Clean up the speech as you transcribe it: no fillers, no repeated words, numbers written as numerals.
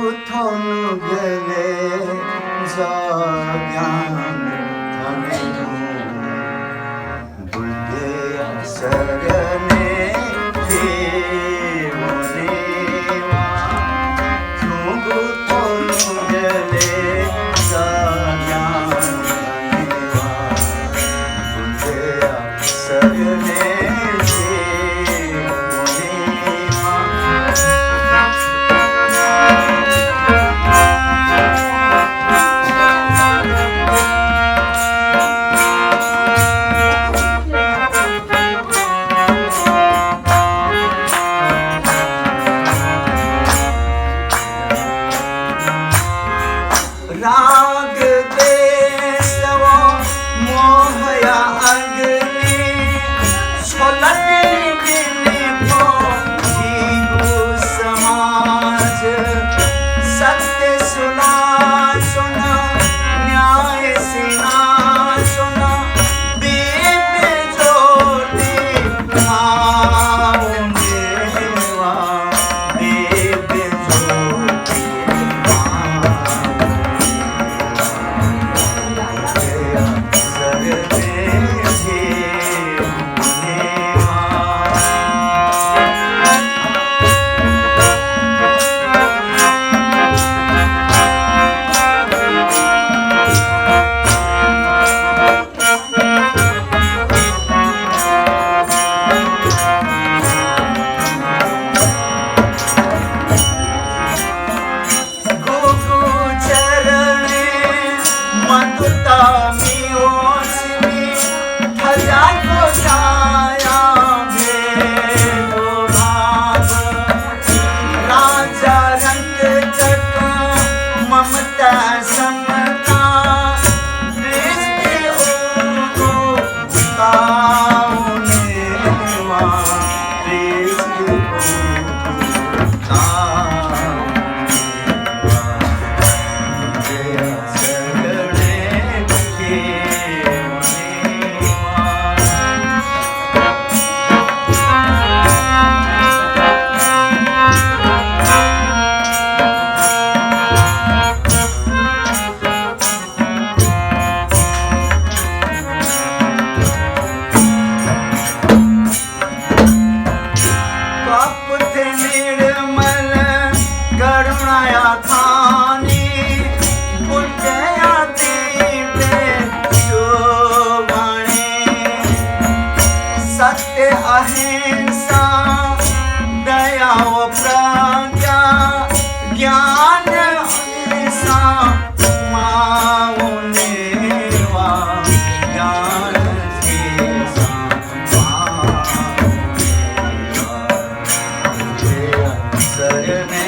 थोनु गले जाग्यान थनेनु बुद्धे सरने देवनेवा थुगु थोनु गले जाग्यान थनेवा बुद्धे सरने राग देसवो मोहया अग्नि छोलती बिने को जीवो समाज सत्य सुना सुना न्याय सिना सुना दीप ज्योति माऊंगेवा दीप ज्योति अहिंसा दया व प्रज्ञा ज्ञान अहिंसा माऊनेवा ज्ञान अहिंसा माऊनेवा सरने